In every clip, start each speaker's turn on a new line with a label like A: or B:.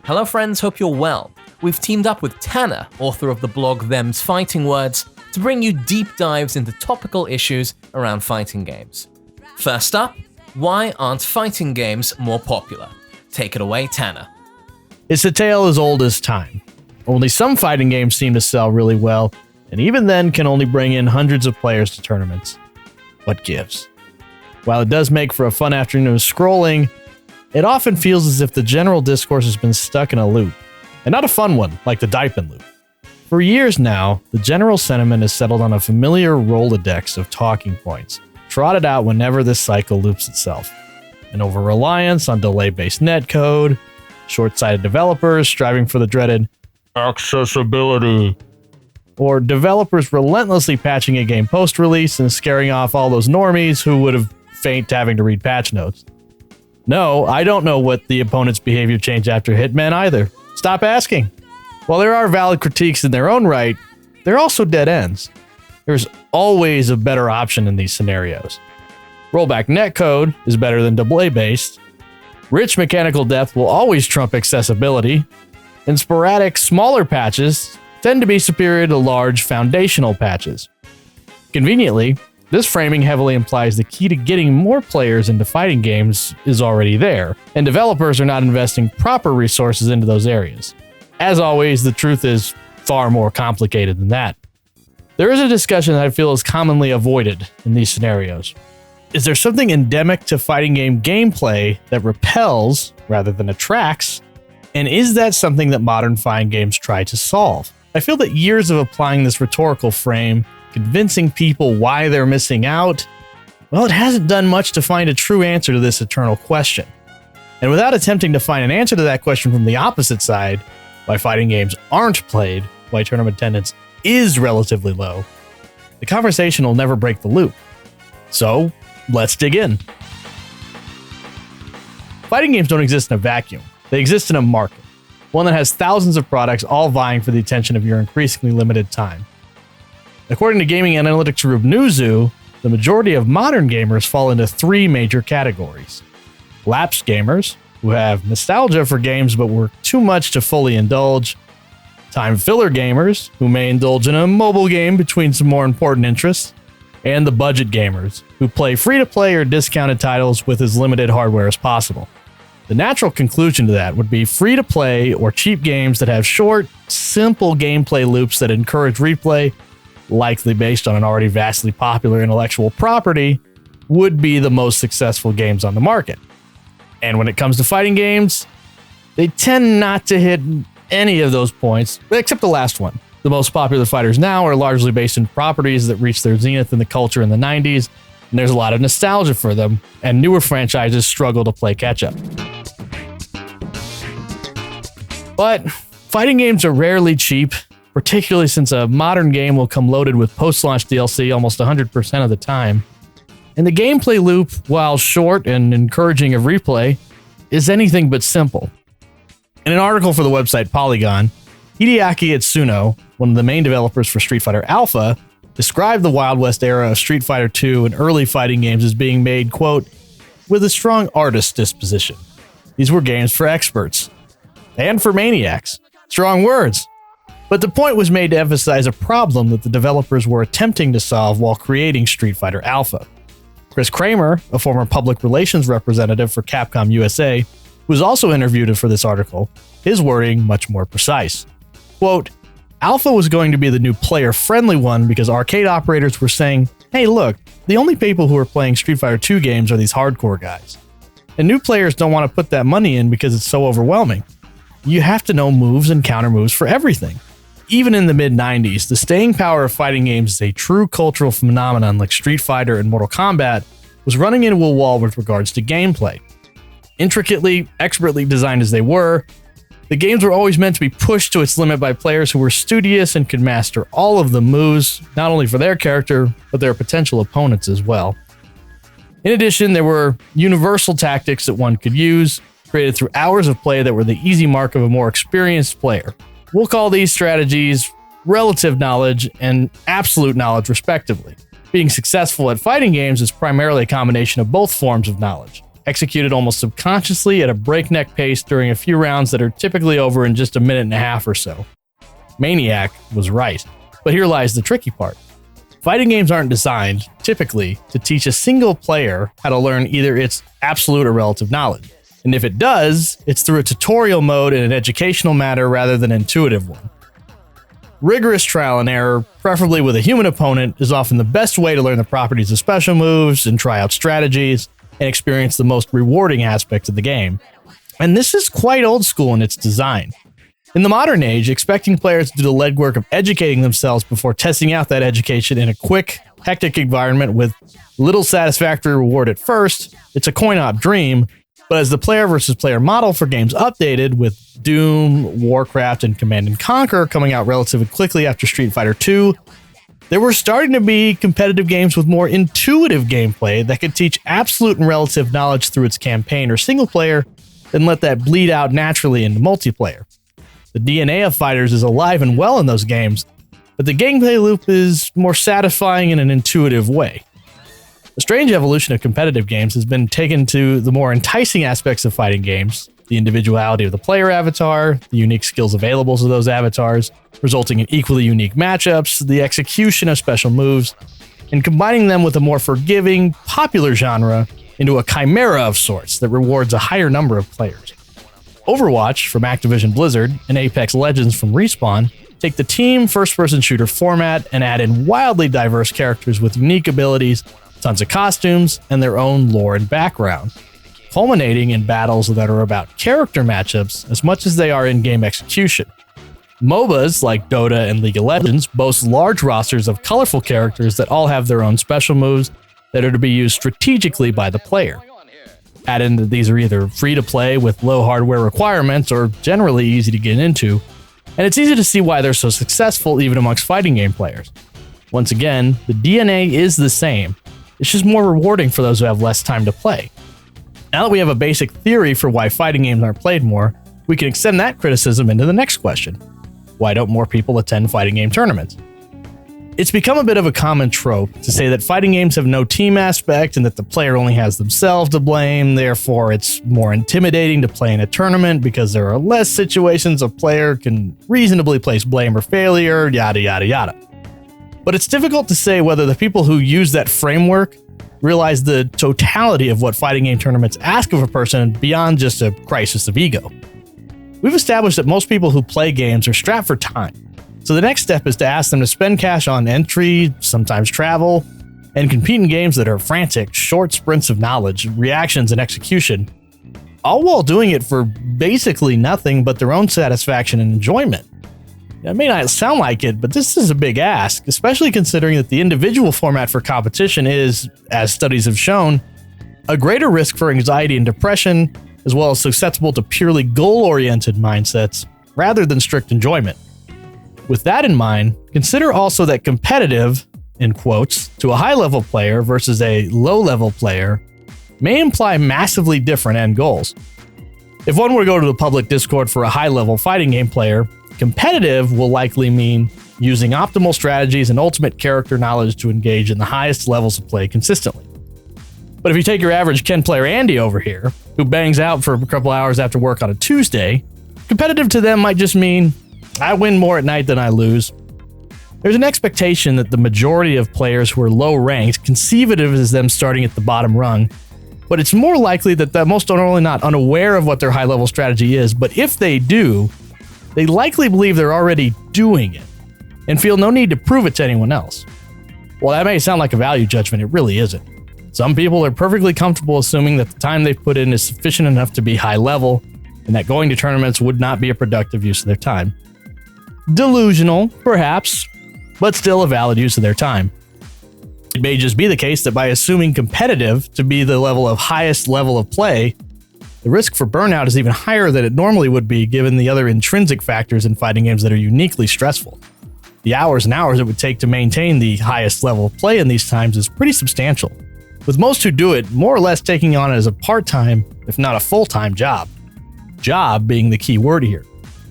A: Hello friends, hope you're well. We've teamed up with Tanner, author of the blog Them's Fighting Words, to bring you deep dives into topical issues around fighting games. First up, why aren't fighting games more popular? Take it away, Tanner.
B: It's a tale as old as time. Only some fighting games seem to sell really well, and even then can only bring in hundreds of players to tournaments. What gives? While it does make for a fun afternoon of scrolling, it often feels as if the general discourse has been stuck in a loop, and not a fun one like the Daipen loop. For years now, the general sentiment has settled on a familiar Rolodex of talking points, trotted out whenever this cycle loops itself. An over-reliance on delay-based netcode, short-sighted developers striving for the dreaded accessibility, or developers relentlessly patching a game post-release and scaring off all those normies who would have faint having to read patch notes. No, I don't know what the opponent's behavior changed after Hitman either. Stop asking. While there are valid critiques in their own right, they're also dead ends. There's always a better option in these scenarios. Rollback netcode is better than delay-based. Rich mechanical depth will always trump accessibility. And sporadic, smaller patches tend to be superior to large, foundational patches. Conveniently, this framing heavily implies the key to getting more players into fighting games is already there, and developers are not investing proper resources into those areas. As always, the truth is far more complicated than that. There is a discussion that I feel is commonly avoided in these scenarios. Is there something endemic to fighting game gameplay that repels rather than attracts? And is that something that modern fighting games try to solve? I feel that years of applying this rhetorical frame, convincing people why they're missing out, well, it hasn't done much to find a true answer to this eternal question. And without attempting to find an answer to that question from the opposite side, why fighting games aren't played, why tournament attendance is relatively low, the conversation will never break the loop. So, let's dig in. Fighting games don't exist in a vacuum. They exist in a market, one that has thousands of products all vying for the attention of your increasingly limited time. According to gaming analytics group Newzoo, the majority of modern gamers fall into three major categories. Lapsed gamers, who have nostalgia for games but work too much to fully indulge. Time filler gamers, who may indulge in a mobile game between some more important interests. And the budget gamers, who play free-to-play or discounted titles with as limited hardware as possible. The natural conclusion to that would be free-to-play or cheap games that have short, simple gameplay loops that encourage replay, likely based on an already vastly popular intellectual property, would be the most successful games on the market. And when it comes to fighting games, they tend not to hit any of those points, except the last one. The most popular fighters now are largely based in properties that reached their zenith in the culture in the 90s, and there's a lot of nostalgia for them, and newer franchises struggle to play catch-up. But fighting games are rarely cheap, particularly since a modern game will come loaded with post-launch DLC almost 100% of the time. And the gameplay loop, while short and encouraging of replay, is anything but simple. In an article for the website Polygon, Hideaki Itsuno, one of the main developers for Street Fighter Alpha, described the Wild West era of Street Fighter II and early fighting games as being made, quote, with a strong artist disposition. These were games for experts. And for maniacs. Strong words. But the point was made to emphasize a problem that the developers were attempting to solve while creating Street Fighter Alpha. Chris Kramer, a former public relations representative for Capcom USA, was also interviewed for this article, his wording much more precise. Quote, Alpha was going to be the new player-friendly one because arcade operators were saying, hey look, the only people who are playing Street Fighter 2 games are these hardcore guys. And new players don't want to put that money in because it's so overwhelming. You have to know moves and counter moves for everything. Even in the mid-90s, the staying power of fighting games as a true cultural phenomenon like Street Fighter and Mortal Kombat was running into a wall with regards to gameplay. Intricately, expertly designed as they were, the games were always meant to be pushed to its limit by players who were studious and could master all of the moves, not only for their character, but their potential opponents as well. In addition, there were universal tactics that one could use, created through hours of play that were the easy mark of a more experienced player. We'll call these strategies relative knowledge and absolute knowledge respectively. Being successful at fighting games is primarily a combination of both forms of knowledge. executed almost subconsciously at a breakneck pace during a few rounds that are typically over in just a minute and a half or so. Maniac was right, but here lies the tricky part. Fighting games aren't designed, typically, to teach a single player how to learn either its absolute or relative knowledge. And if it does, it's through a tutorial mode in an educational manner rather than an intuitive one. Rigorous trial and error, preferably with a human opponent, is often the best way to learn the properties of special moves and try out strategies and experience the most rewarding aspects of the game. And this is quite old school in its design. In the modern age, expecting players to do the legwork of educating themselves before testing out that education in a quick, hectic environment with little satisfactory reward at first, it's a coin-op dream. But as the player versus player model for games updated, with Doom, Warcraft, and Command & Conquer coming out relatively quickly after Street Fighter II, there were starting to be competitive games with more intuitive gameplay that could teach absolute and relative knowledge through its campaign or single player, and let that bleed out naturally into multiplayer. The DNA of fighters is alive and well in those games, but the gameplay loop is more satisfying in an intuitive way. The strange evolution of competitive games has been taken to the more enticing aspects of fighting games, the individuality of the player avatar, the unique skills available to those avatars, resulting in equally unique matchups, the execution of special moves, and combining them with a more forgiving, popular genre into a chimera of sorts that rewards a higher number of players. Overwatch from Activision Blizzard and Apex Legends from Respawn take the team first-person shooter format and add in wildly diverse characters with unique abilities, tons of costumes, and their own lore and background, culminating in battles that are about character matchups as much as they are in-game execution. MOBAs like Dota and League of Legends boast large rosters of colorful characters that all have their own special moves that are to be used strategically by the player. Add in that these are either free to play with low hardware requirements or generally easy to get into, and it's easy to see why they're so successful even amongst fighting game players. Once again, the DNA is the same. It's just more rewarding for those who have less time to play. Now that we have a basic theory for why fighting games aren't played more, we can extend that criticism into the next question. Why don't more people attend fighting game tournaments? It's become a bit of a common trope to say that fighting games have no team aspect and that the player only has themselves to blame, therefore it's more intimidating to play in a tournament because there are less situations a player can reasonably place blame or failure, yada yada yada. But it's difficult to say whether the people who use that framework realize the totality of what fighting game tournaments ask of a person beyond just a crisis of ego. We've established that most people who play games are strapped for time, so the next step is to ask them to spend cash on entry, sometimes travel, and compete in games that are frantic, short sprints of knowledge, reactions, and execution, all while doing it for basically nothing but their own satisfaction and enjoyment. It may not sound like it, but this is a big ask, especially considering that the individual format for competition is, as studies have shown, a greater risk for anxiety and depression, as well as susceptible to purely goal-oriented mindsets rather than strict enjoyment. With that in mind, consider also that competitive, in quotes, to a high-level player versus a low-level player may imply massively different end goals. If one were to go to the public Discord for a high-level fighting game player, competitive will likely mean using optimal strategies and ultimate character knowledge to engage in the highest levels of play consistently. But if you take your average Ken player Andy over here, who bangs out for a couple hours after work on a Tuesday, competitive to them might just mean, I win more at night than I lose. There's an expectation that the majority of players who are low ranked conceive it as them starting at the bottom rung, but it's more likely that most are not only not unaware of what their high level strategy is, but if they do, they likely believe they're already doing it and feel no need to prove it to anyone else. While that may sound like a value judgment, it really isn't. Some people are perfectly comfortable assuming that the time they've put in is sufficient enough to be high level and that going to tournaments would not be a productive use of their time. Delusional, perhaps, but still a valid use of their time. It may just be the case that by assuming competitive to be the highest level of play, the risk for burnout is even higher than it normally would be given the other intrinsic factors in fighting games that are uniquely stressful. The hours and hours it would take to maintain the highest level of play in these times is pretty substantial, with most who do it more or less taking on it as a part-time, if not a full-time job. Job being the key word here.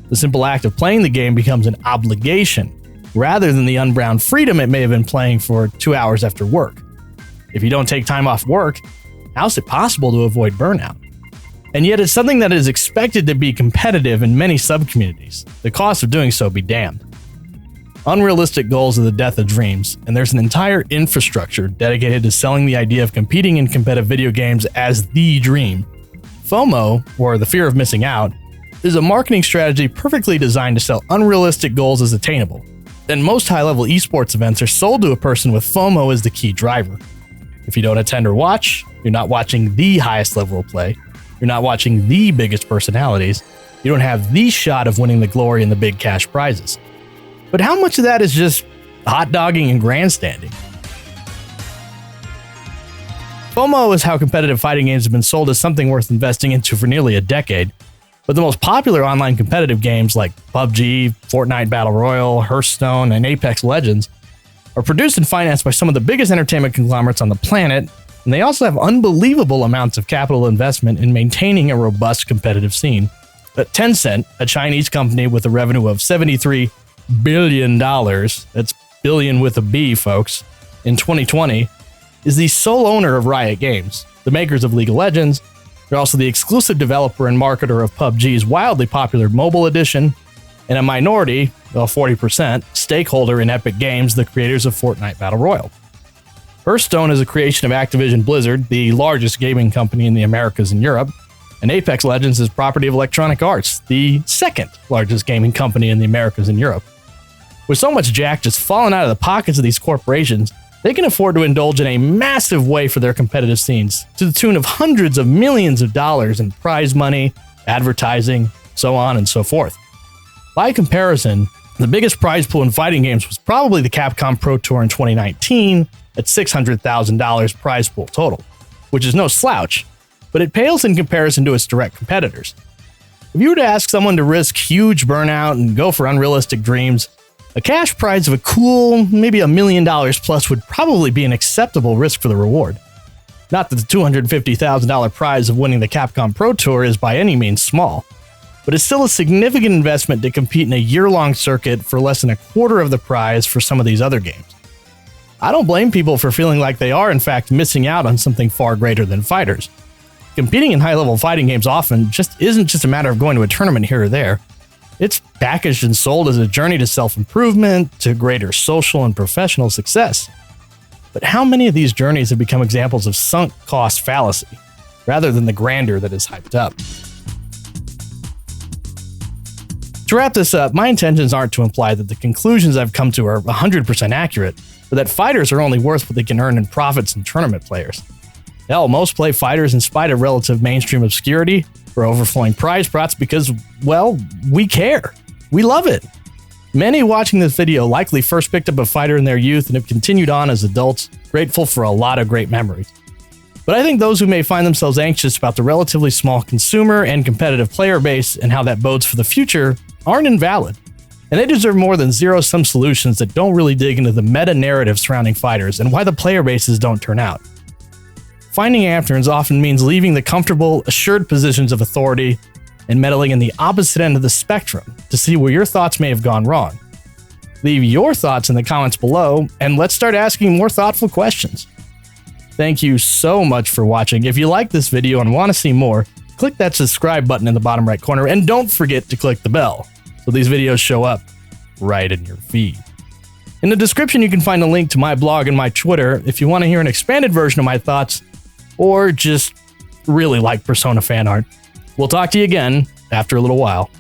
B: The simple act of playing the game becomes an obligation, rather than the unbound freedom it may have been playing for 2 hours after work. If you don't take time off work, How's it possible to avoid burnout? And yet it's something that is expected to be competitive in many subcommunities. The cost of doing so be damned. Unrealistic goals are the death of dreams, and there's an entire infrastructure dedicated to selling the idea of competing in competitive video games as the dream. FOMO, or the fear of missing out, is a marketing strategy perfectly designed to sell unrealistic goals as attainable. And most high-level esports events are sold to a person with FOMO as the key driver. If you don't attend or watch, you're not watching the highest level of play, you're not watching the biggest personalities, you don't have the shot of winning the glory and the big cash prizes. But how much of that is just hot dogging and grandstanding? FOMO is how competitive fighting games have been sold as something worth investing into for nearly a decade, but the most popular online competitive games like PUBG, Fortnite Battle Royale, Hearthstone, and Apex Legends are produced and financed by some of the biggest entertainment conglomerates on the planet, and they also have unbelievable amounts of capital investment in maintaining a robust competitive scene. But Tencent, a Chinese company with a revenue of $73 billion, that's billion with a B, folks, in 2020, is the sole owner of Riot Games, the makers of League of Legends. They're also the exclusive developer and marketer of PUBG's wildly popular mobile edition, and a minority, 40%, stakeholder in Epic Games, the creators of Fortnite Battle Royale. Hearthstone is a creation of Activision Blizzard, the largest gaming company in the Americas and Europe, and Apex Legends is property of Electronic Arts, the second largest gaming company in the Americas and Europe. With so much jack just falling out of the pockets of these corporations, they can afford to indulge in a massive way for their competitive scenes, to the tune of hundreds of millions of dollars in prize money, advertising, so on and so forth. By comparison, the biggest prize pool in fighting games was probably the Capcom Pro Tour in 2019 at $600,000 prize pool total, which is no slouch, but it pales in comparison to its direct competitors. If you were to ask someone to risk huge burnout and go for unrealistic dreams, a cash prize of a cool, maybe $1 million plus would probably be an acceptable risk for the reward. Not that the $250,000 prize of winning the Capcom Pro Tour is by any means small, but it's still a significant investment to compete in a year-long circuit for less than a quarter of the prize for some of these other games. I don't blame people for feeling like they are in fact missing out on something far greater than fighters. Competing in high-level fighting games often just isn't just a matter of going to a tournament here or there. It's packaged and sold as a journey to self-improvement, to greater social and professional success. But how many of these journeys have become examples of sunk cost fallacy, rather than the grandeur that is hyped up? To wrap this up, my intentions aren't to imply that the conclusions I've come to are 100% accurate, but that fighters are only worth what they can earn in profits and tournament players. Hell, most play fighters in spite of relative mainstream obscurity or overflowing prize pots because, well, we care. We love it. Many watching this video likely first picked up a fighter in their youth and have continued on as adults, grateful for a lot of great memories. But I think those who may find themselves anxious about the relatively small consumer and competitive player base and how that bodes for the future aren't invalid. And they deserve more than zero-sum solutions that don't really dig into the meta-narrative surrounding fighters and why the player bases don't turn out. Finding answers often means leaving the comfortable, assured positions of authority and meddling in the opposite end of the spectrum to see where your thoughts may have gone wrong. Leave your thoughts in the comments below, and let's start asking more thoughtful questions. Thank you so much for watching. If you like this video and want to see more, click that subscribe button in the bottom right corner, and don't forget to click the bell so these videos show up right in your feed. In the description, you can find a link to my blog and my Twitter if you want to hear an expanded version of my thoughts or just really like Persona fan art. We'll talk to you again after a little while.